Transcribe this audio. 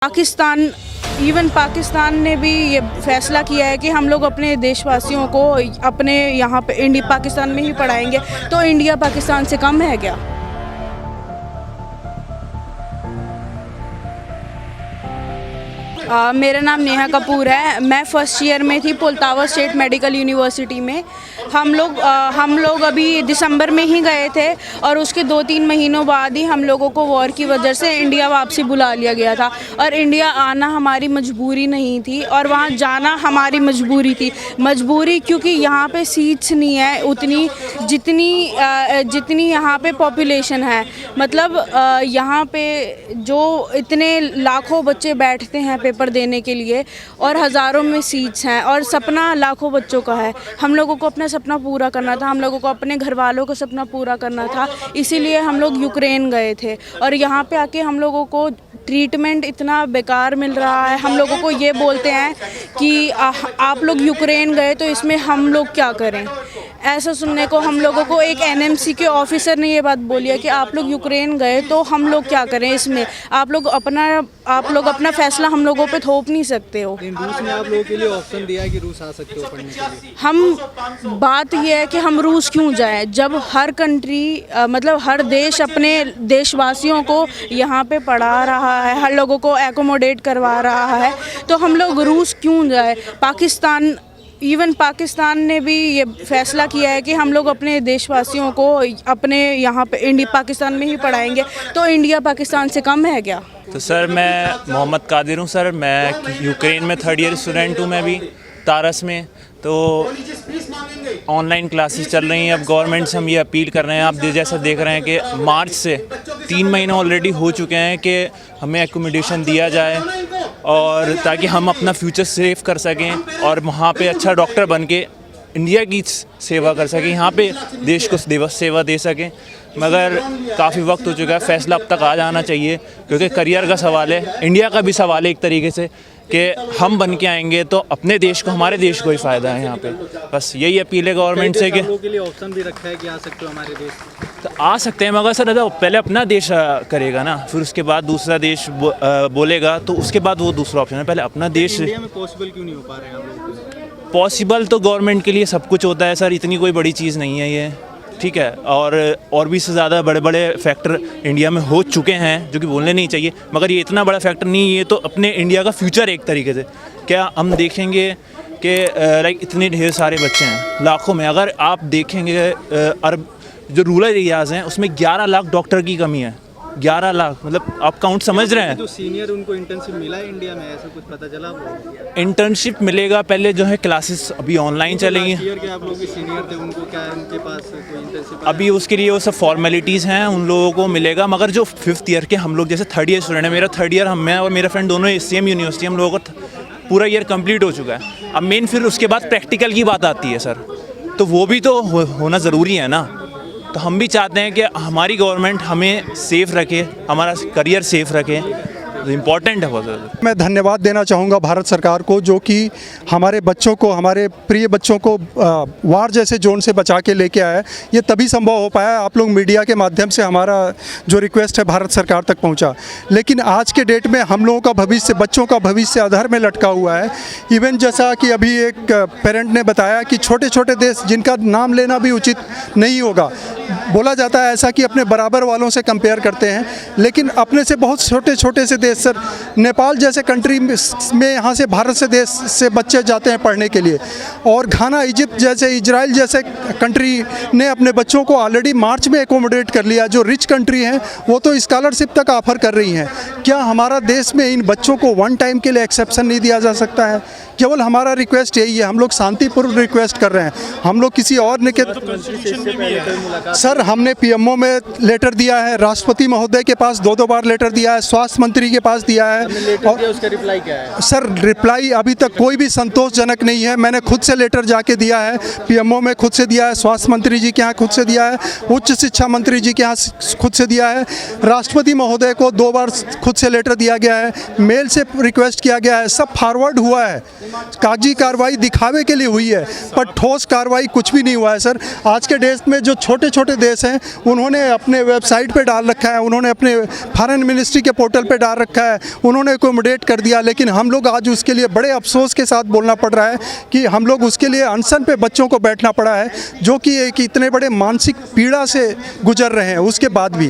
पाकिस्तान ने भी ये फैसला किया है कि हम लोग अपने देशवासियों को अपने यहाँ पे पाकिस्तान में ही पढ़ाएंगे, तो इंडिया पाकिस्तान से कम है क्या? मेरा नाम नेहा कपूर है। मैं फ़र्स्ट ईयर में थी पोल्तावा स्टेट मेडिकल यूनिवर्सिटी में। हम लोग अभी दिसंबर में ही गए थे और उसके 2-3 महीनों बाद ही हम लोगों को वॉर की वजह से इंडिया वापसी बुला लिया गया था। और इंडिया आना हमारी मजबूरी नहीं थी और वहाँ जाना हमारी मजबूरी थी। मजबूरी क्योंकि यहाँ पे सीट्स नहीं है उतनी जितनी यहाँ पे पॉपुलेशन है। मतलब यहाँ पे जो इतने लाखों बच्चे बैठते हैं पेपर देने के लिए और हज़ारों में सीट्स हैं और सपना लाखों बच्चों का है। हम लोगों को अपना सपना पूरा करना था, हम लोगों को अपने घर वालों का सपना पूरा करना था, इसीलिए हम लोग यूक्रेन गए थे। और यहाँ पे आके हम लोगों को ट्रीटमेंट इतना बेकार मिल रहा है। हम लोगों को ये बोलते हैं कि आप लोग यूक्रेन गए तो इसमें हम लोग क्या करें। ऐसा सुनने को हम लोगों को एक एनएमसी के ऑफिसर ने ये बात बोली है कि आप लोग यूक्रेन गए तो हम लोग क्या करें इसमें, आप लोग अपना फैसला हम लोगों पे थोप नहीं सकते हो। रूस ने आप लोगों के लिए ऑप्शन दिया है कि रूस आ सकते हो पढ़ने के लिए। हम बात ये है कि हम रूस क्यों जाएं जब हर कंट्री मतलब हर देश अपने देशवासियों को यहाँ पे पढ़ा रहा है, हर लोगों को एकोमोडेट करवा रहा है, तो हम लोग रूस क्यों जाए। पाकिस्तान ने भी ये फैसला किया है कि हम लोग अपने देशवासियों को अपने यहाँ पे पाकिस्तान में ही पढ़ाएंगे, तो इंडिया पाकिस्तान से कम है क्या? तो सर मैं मोहम्मद कादिर हूँ सर। मैं यूक्रेन में 3rd ईयर स्टूडेंट हूँ। मैं भी तारस में तो ऑनलाइन क्लासेस चल रही हैं। अब गवर्नमेंट से हम ये अपील कर रहे हैं, आप जैसा देख रहे हैं कि मार्च से 3 महीने ऑलरेडी हो चुके हैं कि हमें एकोमोडेशन दिया जाए और ताकि हम अपना फ्यूचर सेव कर सकें और वहाँ पे अच्छा डॉक्टर बन के इंडिया की सेवा कर सकें, यहाँ पे देश को सेवा दे सकें। मगर काफ़ी वक्त हो चुका है, फ़ैसला अब तक आ जाना चाहिए क्योंकि करियर का सवाल है, इंडिया का भी सवाल है एक तरीके से कि हम बन के आएंगे तो अपने देश को, हमारे देश को ही फ़ायदा है यहाँ पे। बस यही अपील है गवर्नमेंट से कि के लिए ऑप्शन भी रखा है कि आ सकते हो हमारे देश। तो आ सकते हैं मगर सर पहले अपना देश करेगा ना, फिर उसके बाद दूसरा देश बोलेगा तो उसके बाद वो दूसरा ऑप्शन है। पहले अपना देश। इंडिया में पॉसिबल क्यों नहीं हो पा रहे हैं आप लोगों को? पॉसिबल तो गवर्नमेंट के लिए सब कुछ होता है सर, इतनी कोई बड़ी चीज़ नहीं है ये, ठीक है। और भी से ज़्यादा बड़े बड़े फैक्टर इंडिया में हो चुके हैं जो कि बोलने नहीं चाहिए, मगर ये इतना बड़ा फैक्टर नहीं है। ये तो अपने इंडिया का फ्यूचर एक तरीके से। क्या हम देखेंगे कि लाइक इतने ढेर सारे बच्चे हैं लाखों में, अगर आप देखेंगे अरब जो रूरल एरियाज़ हैं उसमें 11 लाख डॉक्टर की कमी है। 11 लाख मतलब आप काउंट समझ रहे हैं। जो सीनियर उनको इंटर्नशिप मिला है इंडिया में, ऐसा कुछ पता चला? इंटर्नशिप मिलेगा, पहले जो है क्लासेस अभी ऑनलाइन चलेंगी। आप लोग सीनियर थे, उनको क्या है, उनके पास कोई इंटर्नशिप? अभी उसके लिए वो सब फॉर्मेलिटीज़ हैं, उन लोगों को मिलेगा। मगर जो 5th ईयर के हम लोग जैसे 3rd ईयर स्टूडेंट है, मेरा 3rd ईयर, मैं और मेरा फ्रेंड दोनों सेम यूनिवर्सिटी, हम लोगों का पूरा ईयर कंप्लीट हो चुका है। अब मेन फिर उसके बाद प्रैक्टिकल की बात आती है सर, तो वो भी तो होना ज़रूरी है ना। तो हम भी चाहते हैं कि हमारी गवर्नमेंट हमें सेफ़ रखे, हमारा करियर सेफ़ रखे, इम्पॉर्टेंट है बहुत ज़्यादा। मैं धन्यवाद देना चाहूँगा भारत सरकार को जो कि हमारे बच्चों को, हमारे प्रिय बच्चों को वार जैसे जोन से बचा के लेके आया। ये तभी संभव हो पाया, आप लोग मीडिया के माध्यम से हमारा जो रिक्वेस्ट है भारत सरकार तक पहुँचा। लेकिन आज के डेट में हम लोगों का भविष्य, बच्चों का भविष्य अधर में लटका हुआ है। इवन जैसा कि अभी एक पेरेंट ने बताया कि छोटे छोटे देश जिनका नाम लेना भी उचित नहीं होगा, बोला जाता है ऐसा कि अपने बराबर वालों से कंपेयर करते हैं, लेकिन अपने से बहुत छोटे छोटे से देश, सर नेपाल जैसे कंट्री में यहाँ से भारत से देश से बच्चे जाते हैं पढ़ने के लिए, और घाना, इजिप्ट जैसे, इजराइल जैसे कंट्री ने अपने बच्चों को ऑलरेडी मार्च में एकोमोडेट कर लिया। जो रिच कंट्री हैं वो तो स्कॉलरशिप तक ऑफर कर रही हैं। क्या हमारा देश में इन बच्चों को 1 टाइम के लिए एक्सेप्शन नहीं दिया जा सकता है? केवल हमारा रिक्वेस्ट यही है, हम लोग शांतिपूर्ण रिक्वेस्ट कर रहे हैं। हम लोग किसी और ने सर हमने पीएमओ में लेटर दिया है, राष्ट्रपति महोदय के पास 2-2 बार लेटर दिया है, स्वास्थ्य मंत्री के पास दिया है, और उसका रिप्लाई क्या है? सर रिप्लाई अभी तक कोई भी संतोषजनक नहीं है। मैंने खुद से लेटर जाके दिया है, पीएमओ में खुद से दिया है, स्वास्थ्य मंत्री जी के यहाँ खुद से दिया है, उच्च शिक्षा मंत्री जी के यहाँ खुद से दिया है, राष्ट्रपति महोदय को 2 बार खुद से लेटर दिया गया है, मेल से रिक्वेस्ट किया गया है, सब फॉरवर्ड हुआ है। कागजी कार्रवाई दिखावे के लिए हुई है, पर ठोस कार्रवाई कुछ भी नहीं हुआ है सर। आज के देश में जो छोटे छोटे देश हैं उन्होंने अपने वेबसाइट पे डाल रखा है, उन्होंने अपने फॉरेन मिनिस्ट्री के पोर्टल पे डाल रखा रखा है, उन्होंने एकोमोडेट कर दिया, लेकिन हम लोग आज उसके लिए बड़े अफसोस के साथ बोलना पड़ रहा है कि हम लोग उसके लिए अनशन पे बच्चों को बैठना पड़ा है, जो कि एक इतने बड़े मानसिक पीड़ा से गुजर रहे हैं उसके बाद भी।